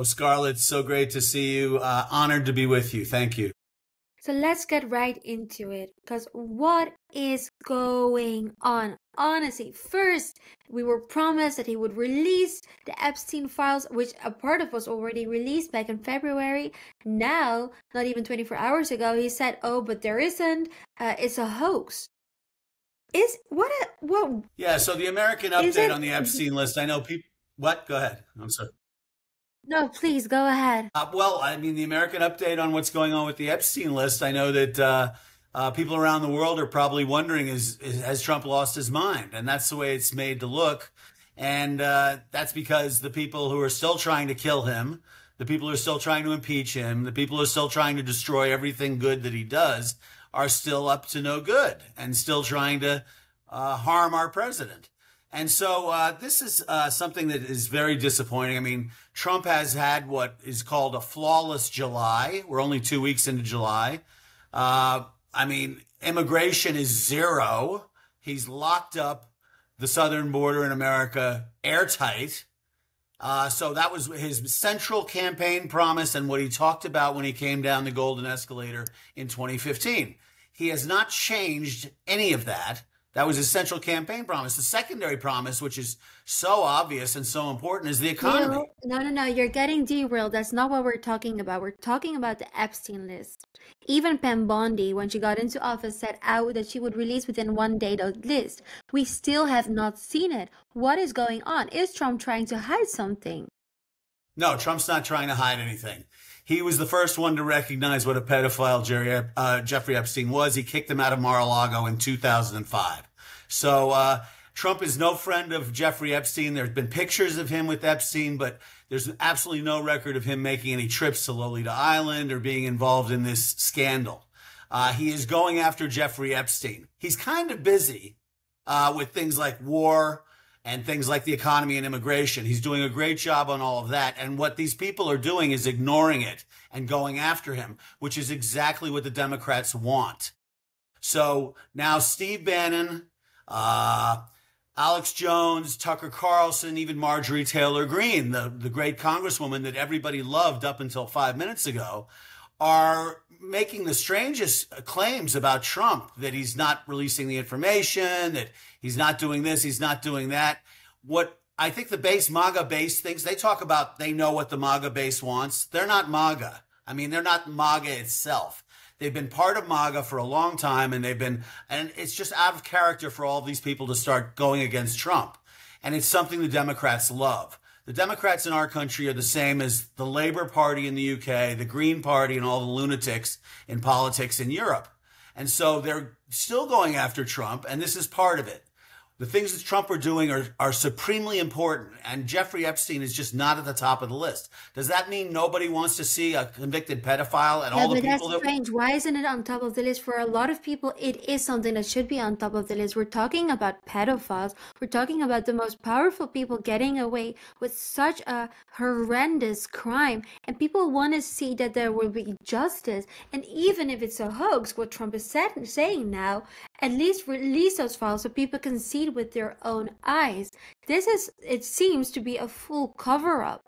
Scarlett, so great to see you. Honored to be with you. Thank you. So let's get right into it, because what is going on? Honestly, first, we were promised that he would release the Epstein files, which a part of was already released back in February. Now, not even 24 hours ago, he said, oh, but there isn't. It's a hoax. Yeah, so the American update on the Epstein list, I know people... What? Go ahead. I'm sorry. No, please, go ahead. Well, I mean, the American update on what's going on with the Epstein list, I know that people around the world are probably wondering, has Trump lost his mind? And that's the way it's made to look. And that's because the people who are still trying to kill him, the people who are still trying to impeach him, the people who are still trying to destroy everything good that he does are still up to no good and still trying to harm our president. And so this is something that is very disappointing. I mean, Trump has had what is called a flawless July. We're only 2 weeks into July. I mean, immigration is zero. He's locked up the southern border in America airtight. So that was his central campaign promise and what he talked about when he came down the golden escalator in 2015. He has not changed any of that. That was his central campaign promise. The secondary promise, which is so obvious and so important, is the economy. No. You're getting derailed. That's not what we're talking about. We're talking about the Epstein list. Even Pam Bondi, when she got into office, said out that she would release within 1 day the list. We still have not seen it. What is going on? Is Trump trying to hide something? No, Trump's not trying to hide anything. He was the first one to recognize what a pedophile Jeffrey Epstein was. He kicked him out of Mar-a-Lago in 2005. So Trump is no friend of Jeffrey Epstein. There's been pictures of him with Epstein, but there's absolutely no record of him making any trips to Lolita Island or being involved in this scandal. He is going after Jeffrey Epstein. He's kind of busy with things like war and things like the economy and immigration. He's doing a great job on all of that. And what these people are doing is ignoring it and going after him, which is exactly what the Democrats want. So now Steve Bannon, Alex Jones, Tucker Carlson, even Marjorie Taylor Greene, the great congresswoman that everybody loved up until 5 minutes ago, are making the strangest claims about Trump, that he's not releasing the information, that he's not doing this, he's not doing that. What I think the MAGA base thinks, they talk about they know what the MAGA base wants. They're not MAGA. I mean, they're not MAGA itself. They've been part of MAGA for a long time, and it's just out of character for all these people to start going against Trump. And it's something the Democrats love. The Democrats in our country are the same as the Labour Party in the UK, the Green Party, and all the lunatics in politics in Europe. And so they're still going after Trump, and this is part of it. The things that Trump are doing are supremely important, and Jeffrey Epstein is just not at the top of the list. Does that mean nobody wants to see a convicted pedophile and all the people that's strange. Why isn't it on top of the list? For a lot of people, it is something that should be on top of the list. We're talking about pedophiles. We're talking about the most powerful people getting away with such a horrendous crime, and people want to see that there will be justice. And even if it's a hoax, what Trump is saying now, at least release those files so people can see it with their own eyes. It seems to be a full cover-up.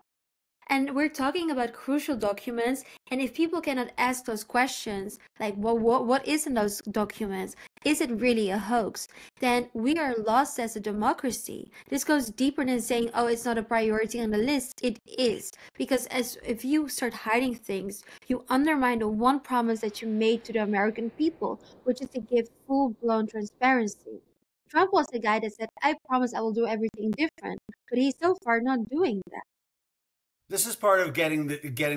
And we're talking about crucial documents, and if people cannot ask those questions, like what is in those documents, is it really a hoax, then we are lost as a democracy. This goes deeper than saying, oh, it's not a priority on the list. It is, because if you start hiding things, you undermine the one promise that you made to the American people, which is to give full-blown transparency. Trump was the guy that said, I promise I will do everything different, but he's so far not doing that. This is part of getting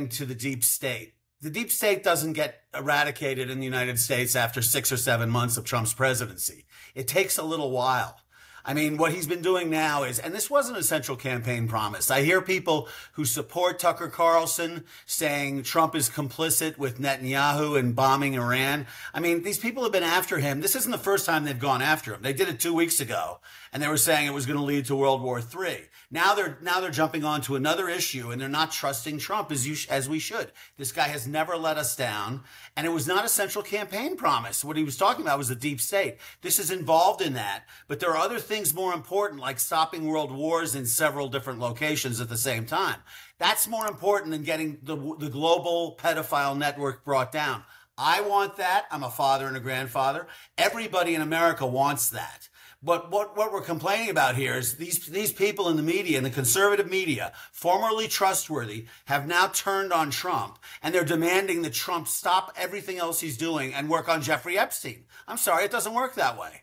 to the deep state. The deep state doesn't get eradicated in the United States after 6 or 7 months of Trump's presidency. It takes a little while. I mean, what he's been doing now is, and this wasn't a central campaign promise. I hear people who support Tucker Carlson saying Trump is complicit with Netanyahu in bombing Iran. I mean, these people have been after him. This isn't the first time they've gone after him. They did it 2 weeks ago, and they were saying it was going to lead to World War III. Now they're jumping on to another issue, and they're not trusting Trump as we should. This guy has never let us down, and it was not a central campaign promise. What he was talking about was the deep state. This is involved in that, but there are other things more important, like stopping world wars in several different locations at the same time. That's more important than getting the global pedophile network brought down. I want that. I'm a father and a grandfather. Everybody in America wants that. But what we're complaining about here is these people in the media, in the conservative media, formerly trustworthy, have now turned on Trump, and they're demanding that Trump stop everything else he's doing and work on Jeffrey Epstein. I'm sorry, it doesn't work that way.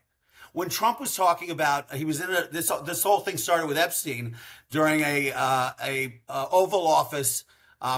When Trump was talking about, he was in this whole thing started with Epstein during a Oval Office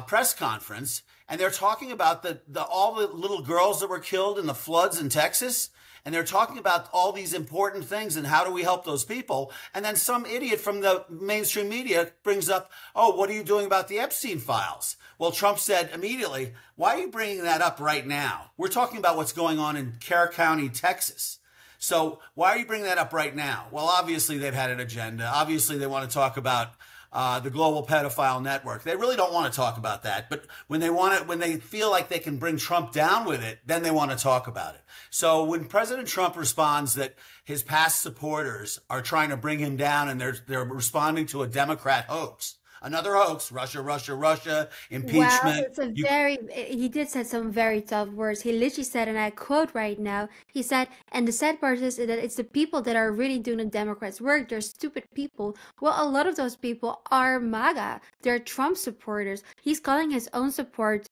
press conference, and they're talking about all the little girls that were killed in the floods in Texas. And they're talking about all these important things and how do we help those people. And then some idiot from the mainstream media brings up, oh, what are you doing about the Epstein files? Well, Trump said immediately, why are you bringing that up right now? We're talking about what's going on in Kerr County, Texas. So why are you bringing that up right now? Well, obviously they've had an agenda. Obviously they want to talk about the global pedophile network. They really don't want to talk about that. But when they feel like they can bring Trump down with it, then they want to talk about it. So when President Trump responds that his past supporters are trying to bring him down and they're responding to a Democrat hoax, another hoax, Russia, impeachment. Well, he did say some very tough words. He literally said, and I quote right now, he said, and the sad part is that it's the people that are really doing the Democrats' work. They're stupid people. Well, a lot of those people are MAGA. They're Trump supporters. He's calling his own support,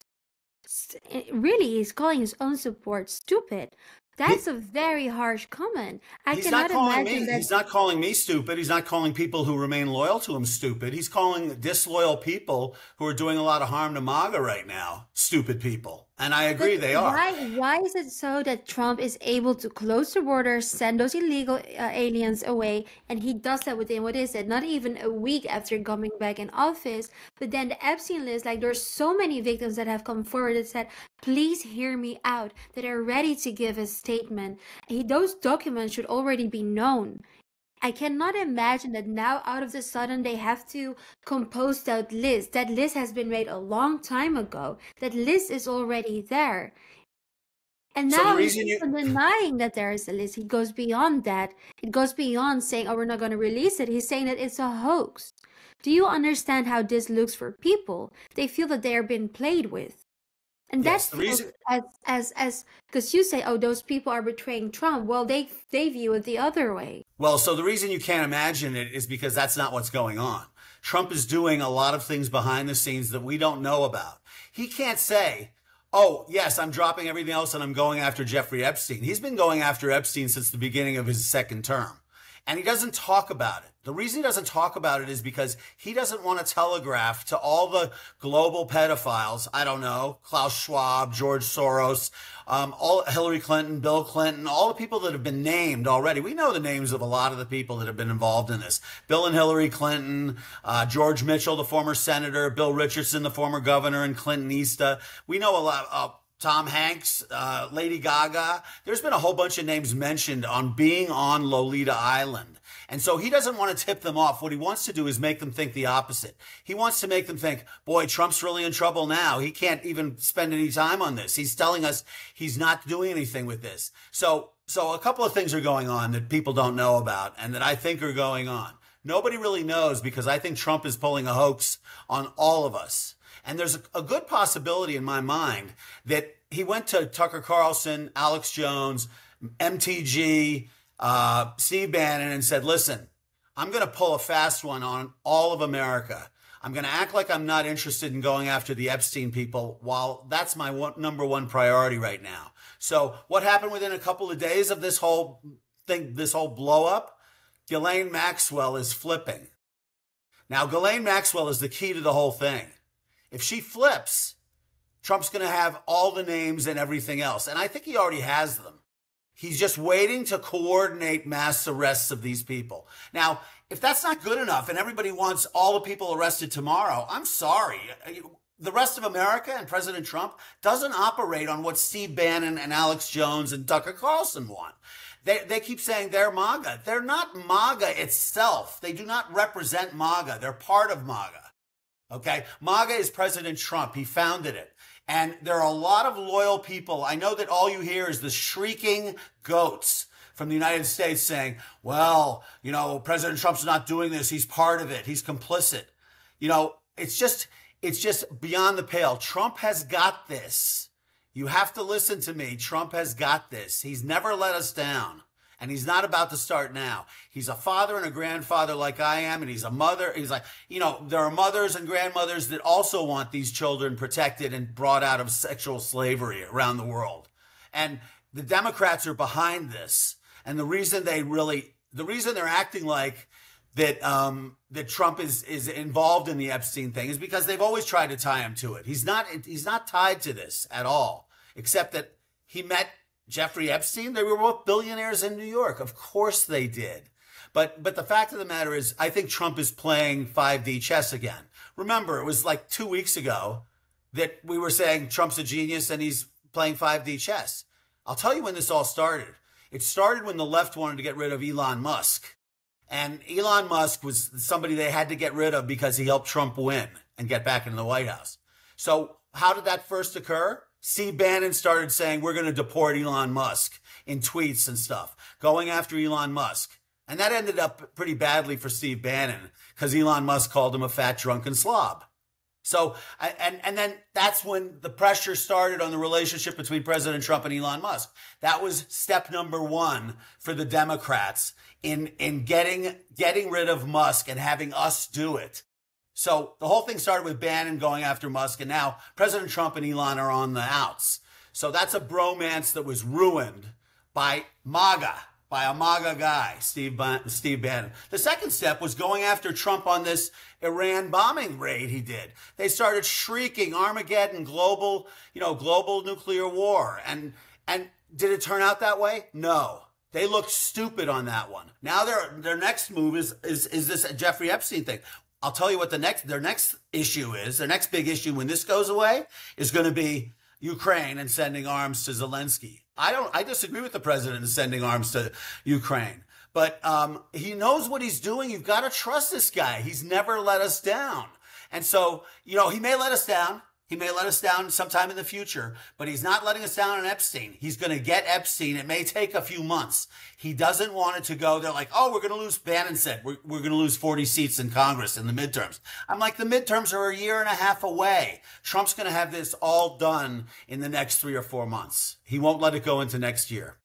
he's calling his own support stupid. That's a very harsh comment. He's not calling me stupid. He's not calling people who remain loyal to him stupid. He's calling disloyal people who are doing a lot of harm to MAGA right now stupid people. And I agree, they are. Why is it so that Trump is able to close the borders, send those illegal aliens away, and he does that within, what is it, not even a week after coming back in office? But then the Epstein list, like there's so many victims that have come forward that said, please hear me out, that are ready to give a statement. Those documents should already be known. I cannot imagine that now out of the sudden they have to compose that list. That list has been made a long time ago. That list is already there. And now he's denying that there is a list. He goes beyond that. It goes beyond saying, oh, we're not going to release it. He's saying that it's a hoax. Do you understand how this looks for people? They feel that they are being played with. And that's the reason, as because you say, oh, those people are betraying Trump. Well, they view it the other way. Well, so the reason you can't imagine it is because that's not what's going on. Trump is doing a lot of things behind the scenes that we don't know about. He can't say, oh, yes, I'm dropping everything else and I'm going after Jeffrey Epstein. He's been going after Epstein since the beginning of his second term. And he doesn't talk about it. The reason he doesn't talk about it is because he doesn't want to telegraph to all the global pedophiles, I don't know, Klaus Schwab, George Soros, all Hillary Clinton, Bill Clinton, all the people that have been named already. We know the names of a lot of the people that have been involved in this. Bill and Hillary Clinton, George Mitchell, the former senator, Bill Richardson, the former governor, and Clintonista. We know a lot. Tom Hanks, Lady Gaga. There's been a whole bunch of names mentioned on being on Lolita Island. And so he doesn't want to tip them off. What he wants to do is make them think the opposite. He wants to make them think, boy, Trump's really in trouble now. He can't even spend any time on this. He's telling us he's not doing anything with this. So a couple of things are going on that people don't know about and that I think are going on. Nobody really knows because I think Trump is pulling a hoax on all of us. And there's a good possibility in my mind that he went to Tucker Carlson, Alex Jones, MTG, Steve Bannon and said, listen, I'm going to pull a fast one on all of America. I'm going to act like I'm not interested in going after the Epstein people while that's my number one priority right now. So what happened within a couple of days of this whole thing, this whole blow up? Ghislaine Maxwell is flipping. Now, Ghislaine Maxwell is the key to the whole thing. If she flips, Trump's going to have all the names and everything else. And I think he already has them. He's just waiting to coordinate mass arrests of these people. Now, if that's not good enough and everybody wants all the people arrested tomorrow, I'm sorry. The rest of America and President Trump doesn't operate on what Steve Bannon and Alex Jones and Tucker Carlson want. They keep saying they're MAGA. They're not MAGA itself. They do not represent MAGA. They're part of MAGA. Okay? MAGA is President Trump. He founded it. And there are a lot of loyal people. I know that all you hear is the shrieking goats from the United States saying, well, you know, President Trump's not doing this. He's part of it. He's complicit. You know, it's just, it's just beyond the pale. Trump has got this. You have to listen to me. Trump has got this. He's never let us down. And he's not about to start now. He's a father and a grandfather like I am, and he's a mother. He's like, you know, there are mothers and grandmothers that also want these children protected and brought out of sexual slavery around the world. And the Democrats are behind this. And the reason they're acting like that Trump is involved in the Epstein thing is because they've always tried to tie him to it. He's not tied to this at all, except that he met Jeffrey Epstein. They were both billionaires in New York. Of course they did. But the fact of the matter is, I think Trump is playing 5D chess again. Remember, it was like 2 weeks ago that we were saying Trump's a genius and he's playing 5D chess. I'll tell you when this all started. It started when the left wanted to get rid of Elon Musk. And Elon Musk was somebody they had to get rid of because he helped Trump win and get back into the White House. So how did that first occur? Steve Bannon started saying, we're going to deport Elon Musk in tweets and stuff, going after Elon Musk. And that ended up pretty badly for Steve Bannon because Elon Musk called him a fat, drunken slob. So, and then that's when the pressure started on the relationship between President Trump and Elon Musk. That was step number one for the Democrats in getting rid of Musk and having us do it. So the whole thing started with Bannon going after Musk, and now President Trump and Elon are on the outs. So that's a bromance that was ruined by MAGA, by a MAGA guy, Steve Bannon. The second step was going after Trump on this Iran bombing raid he did. They started shrieking Armageddon, global nuclear war. And did it turn out that way? No. They looked stupid on that one. Now their next move is this Jeffrey Epstein thing. I'll tell you what their next issue is. Their next big issue when this goes away is going to be Ukraine and sending arms to Zelensky. I disagree with the president in sending arms to Ukraine, but he knows what he's doing. You've got to trust this guy. He's never let us down. And so, you know, he may let us down. He may let us down sometime in the future, but he's not letting us down on Epstein. He's going to get Epstein. It may take a few months. He doesn't want it to go. They're like, oh, we're going to lose, Bannon said, we're going to lose 40 seats in Congress in the midterms. I'm like, the midterms are a year and a half away. Trump's going to have this all done in the next 3 or 4 months. He won't let it go into next year.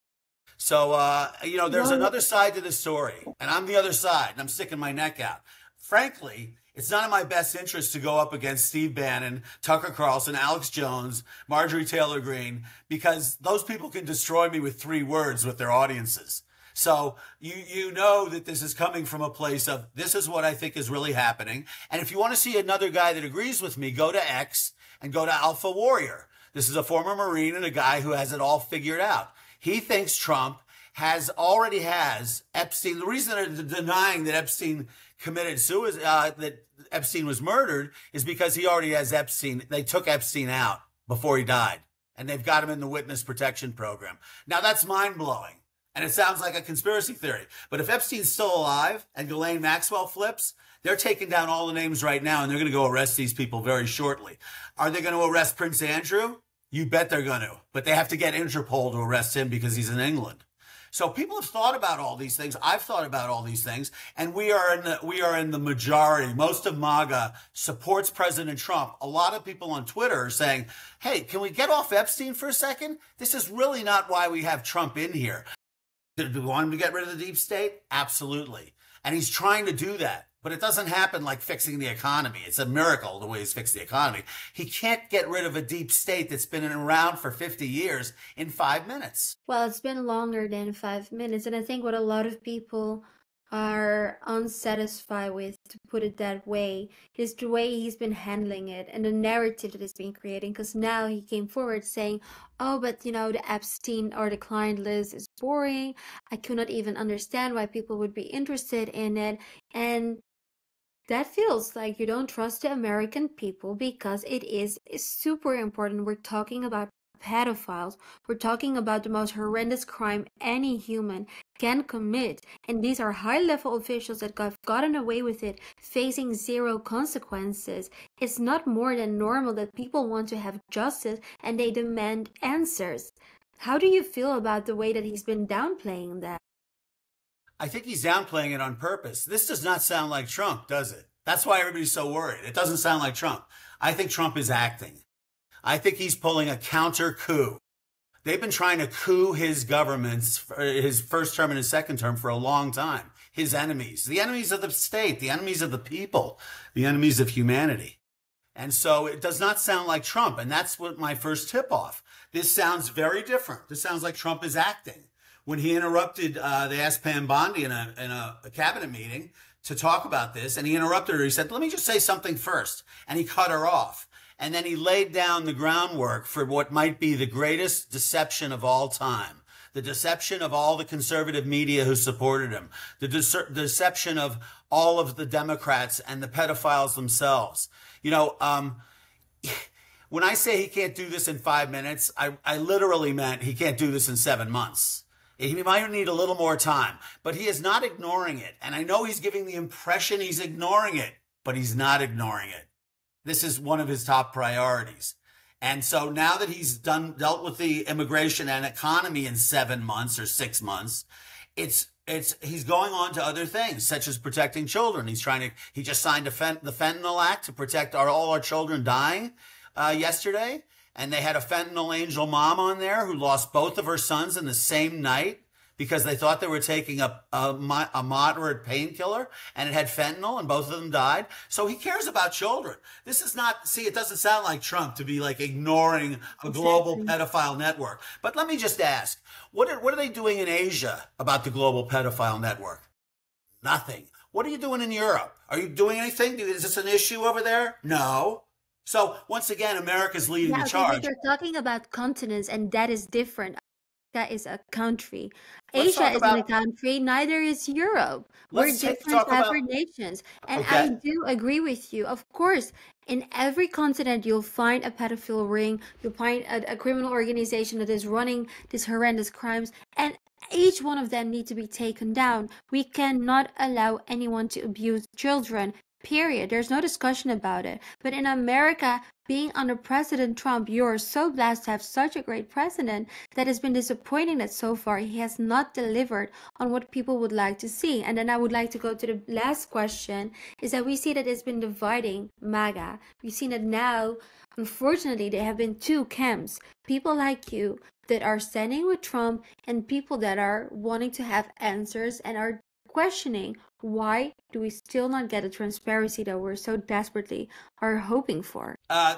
So, you know, there's another side to this story, and I'm the other side, and I'm sticking my neck out. Frankly, it's not in my best interest to go up against Steve Bannon, Tucker Carlson, Alex Jones, Marjorie Taylor Greene, because those people can destroy me with 3 words with their audiences. So you know that this is coming from a place of, this is what I think is really happening. And if you want to see another guy that agrees with me, go to X and go to Alpha Warrior. This is a former Marine and a guy who has it all figured out. He thinks Trump already has Epstein. The reason they're denying that Epstein committed suicide, that Epstein was murdered, is because he already has Epstein. They took Epstein out before he died, and they've got him in the witness protection program. Now that's mind-blowing, and it sounds like a conspiracy theory. But if Epstein's still alive and Ghislaine Maxwell flips, they're taking down all the names right now, and they're going to go arrest these people very shortly. Are they going to arrest Prince Andrew? You bet they're going to. But they have to get Interpol to arrest him because he's in England. So people have thought about all these things. I've thought about all these things, and we are in the majority. Most of MAGA supports President Trump. A lot of people on Twitter are saying, hey, can we get off Epstein for a second? This is really not why we have Trump in here. Do we want him to get rid of the deep state? Absolutely. And he's trying to do that. But it doesn't happen like fixing the economy. It's a miracle the way he's fixed the economy. He can't get rid of a deep state that's been around for 50 years in 5 minutes. Well, it's been longer than 5 minutes. And I think what a lot of people are unsatisfied with, to put it that way, is the way he's been handling it and the narrative that he's been creating. Because now he came forward saying, oh, but you know, the Epstein or the client list is boring. I could not even understand why people would be interested in it. And that feels like you don't trust the American people, because it's super important. We're talking about pedophiles. We're talking about the most horrendous crime any human can commit. And these are high-level officials that have gotten away with it, facing 0 consequences. It's not more than normal that people want to have justice and they demand answers. How do you feel about the way that he's been downplaying that? I think he's downplaying it on purpose. This does not sound like Trump, does it? That's why everybody's so worried. It doesn't sound like Trump. I think Trump is acting. I think he's pulling a counter coup. They've been trying to coup his governments, his first term and his second term, for a long time. His enemies, the enemies of the state, the enemies of the people, the enemies of humanity. And so it does not sound like Trump. And that's what my first tip off. This sounds very different. This sounds like Trump is acting. When he interrupted, they asked Pam Bondi in a cabinet meeting to talk about this, and he interrupted her. He said, let me just say something first. And he cut her off. And then he laid down the groundwork for what might be the greatest deception of all time. The deception of all the conservative media who supported him. The deception of all of the Democrats and the pedophiles themselves. You know, when I say he can't do this in 5 minutes, I literally meant he can't do this in 7 months. He might need a little more time, but he is not ignoring it. And I know he's giving the impression he's ignoring it, but he's not ignoring it. This is one of his top priorities. And so now that he's dealt with the immigration and economy in 7 months or 6 months, he's going on to other things, such as protecting children. He just signed the Fentanyl Act to protect all our children dying yesterday. And they had a fentanyl angel mom on there who lost both of her sons in the same night because they thought they were taking a moderate painkiller and it had fentanyl and both of them died. So he cares about children. This is not, see, it doesn't sound like Trump to be like ignoring a global pedophile network. But let me just ask, what are they doing in Asia about the global pedophile network? Nothing. What are you doing in Europe? Are you doing anything? Is this an issue over there? No. So once again, America's leading the charge. But you're talking about continents, and that is different. That is a country. Asia isn't a country, neither is Europe. We're different separate nations. And I do agree with you. Of course, in every continent, you'll find a pedophile ring. You'll find a criminal organization that is running these horrendous crimes. And each one of them need to be taken down. We cannot allow anyone to abuse children. Period. There's no discussion about it. But in America, being under President Trump, you're so blessed to have such a great president that has been disappointing that so far he has not delivered on what people would like to see. And then I would like to go to the last question, is that we see that it's been dividing MAGA. We've seen that now, unfortunately, there have been two camps. People like you that are standing with Trump and people that are wanting to have answers and are questioning, why do we still not get the transparency that we're so desperately are hoping for?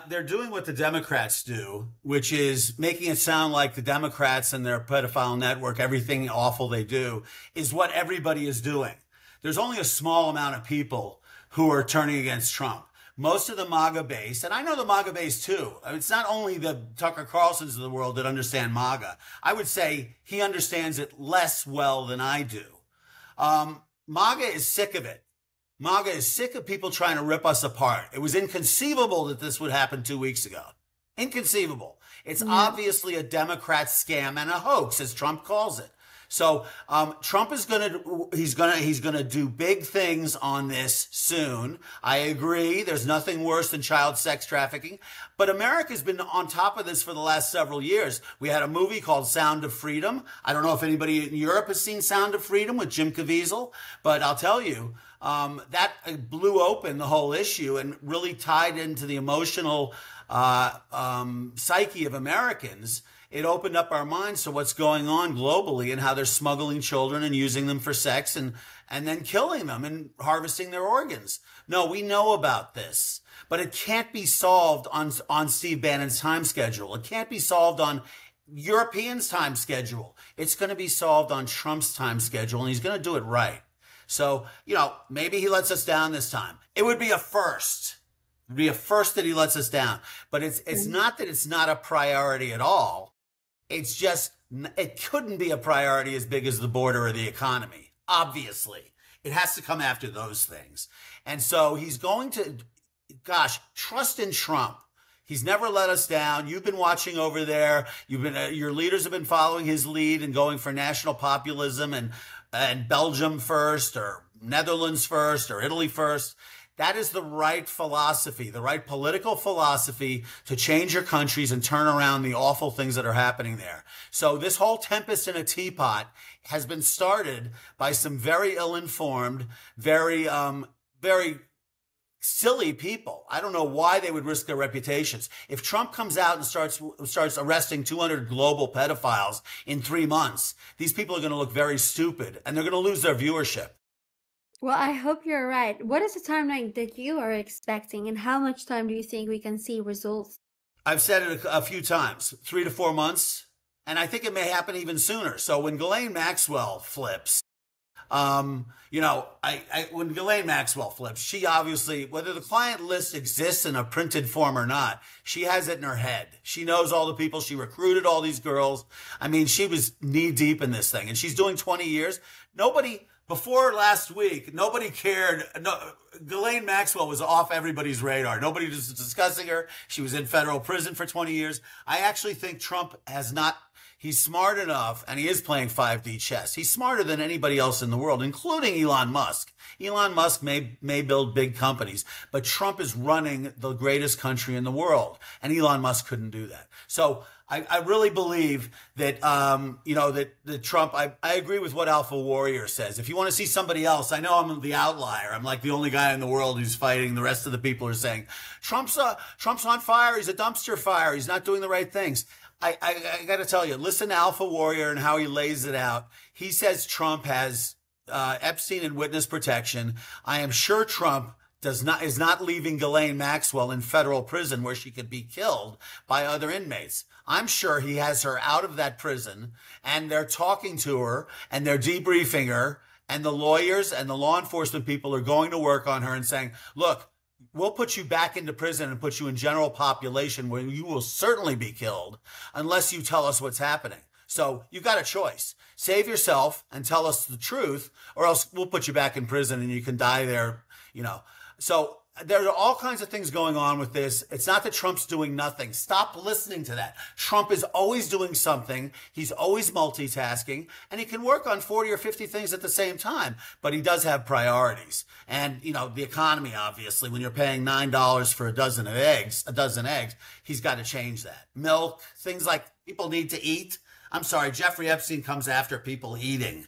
They're doing what the Democrats do, which is making it sound like the Democrats and their pedophile network, everything awful they do, is what everybody is doing. There's only a small amount of people who are turning against Trump. Most of the MAGA base, and I know the MAGA base too. It's not only the Tucker Carlsons of the world that understand MAGA. I would say he understands it less well than I do. MAGA is sick of it. MAGA is sick of people trying to rip us apart. It was inconceivable that this would happen 2 weeks ago. Inconceivable. It's obviously a Democrat scam and a hoax, as Trump calls it. So Trump is he's gonna do big things on this soon. I agree. There's nothing worse than child sex trafficking. But America's been on top of this for the last several years. We had a movie called Sound of Freedom. I don't know if anybody in Europe has seen Sound of Freedom with Jim Caviezel, but I'll tell you, that blew open the whole issue and really tied into the emotional psyche of Americans. It opened up our minds to what's going on globally and how they're smuggling children and using them for sex and then killing them and harvesting their organs. No, we know about this, but it can't be solved on Steve Bannon's time schedule. It can't be solved on Europeans' time schedule. It's going to be solved on Trump's time schedule, and he's going to do it right. So, maybe he lets us down this time. It would be a first. It would be a first that he lets us down. But it's not that it's not a priority at all. It's just, it couldn't be a priority as big as the border or the economy. Obviously, it has to come after those things. And so he's going to, trust in Trump. He's never let us down. You've been watching over there. Your leaders have been following his lead and going for national populism and Belgium first or Netherlands first or Italy first. That is the right philosophy, the right political philosophy to change your countries and turn around the awful things that are happening there. So this whole tempest in a teapot has been started by some very ill-informed, very silly people. I don't know why they would risk their reputations. If Trump comes out and starts arresting 200 global pedophiles in 3 months, these people are going to look very stupid and they're going to lose their viewership. Well, I hope you're right. What is the timeline that you are expecting, and how much time do you think we can see results? I've said it a few times, 3 to 4 months, and I think it may happen even sooner. So when Ghislaine Maxwell flips, you know, when Ghislaine Maxwell flips, she obviously, whether the client list exists in a printed form or not, she has it in her head. She knows all the people. She recruited all these girls. I mean, she was knee deep in this thing, and she's doing 20 years. Before last week, nobody cared. No, Ghislaine Maxwell was off everybody's radar. Nobody was discussing her. She was in federal prison for 20 years. I actually think Trump he's smart enough, and he is playing 5D chess. He's smarter than anybody else in the world, including Elon Musk. Elon Musk may build big companies, but Trump is running the greatest country in the world, and Elon Musk couldn't do that. So I really believe that, that Trump, I agree with what Alpha Warrior says. If you want to see somebody else, I know I'm the outlier. I'm like the only guy in the world who's fighting. The rest of the people are saying, Trump's on fire. He's a dumpster fire. He's not doing the right things. I got to tell you, listen to Alpha Warrior and how he lays it out. He says Trump has Epstein and witness protection. I am sure Trump is not leaving Ghislaine Maxwell in federal prison where she could be killed by other inmates. I'm sure he has her out of that prison, and they're talking to her and they're debriefing her, and the lawyers and the law enforcement people are going to work on her and saying, look, we'll put you back into prison and put you in general population where you will certainly be killed unless you tell us what's happening. So you've got a choice. Save yourself and tell us the truth, or else we'll put you back in prison and you can die there, you know. So there are all kinds of things going on with this. It's not that Trump's doing nothing. Stop listening to that. Trump is always doing something. He's always multitasking, and he can work on 40 or 50 things at the same time, but he does have priorities. And, you know, the economy, obviously, when you're paying $9 for a dozen eggs, he's got to change that. Milk, things like people need to eat. I'm sorry, Jeffrey comes after people eating.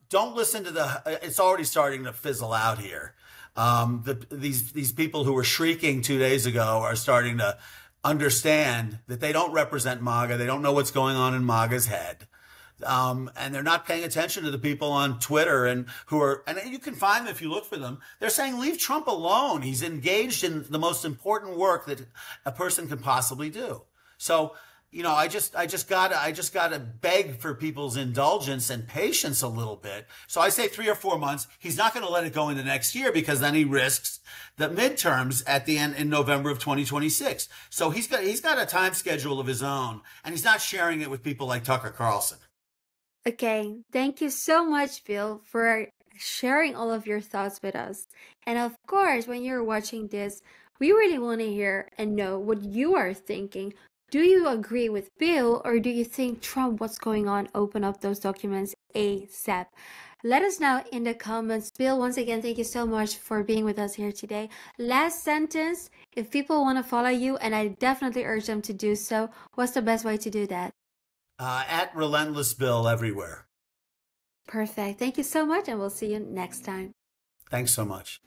Don't listen to it's already starting to fizzle out here. These people who were shrieking 2 days ago are starting to understand that they don't represent MAGA. They don't know what's going on in MAGA's head. And they're not paying attention to the people on Twitter and you can find them if you look for them. They're saying, leave Trump alone. He's engaged in the most important work that a person can possibly do. So, you know, I just gotta beg for people's indulgence and patience a little bit. So I say 3 or 4 months. He's not going to let it go into next year, because then he risks the midterms at the end in November of 2026. So he's got a time schedule of his own, and he's not sharing it with people like Tucker Carlson. Okay, thank you so much, Bill, for sharing all of your thoughts with us. And of course, when you're watching this, we really want to hear and know what you are thinking. Do you agree with Bill, or do you think Trump, what's going on, open up those documents ASAP? Let us know in the comments. Bill, once again, thank you so much for being with us here today. Last sentence, if people want to follow you, and I definitely urge them to do so, what's the best way to do that? At Relentless Bill everywhere. Perfect. Thank you so much, and we'll see you next time. Thanks so much.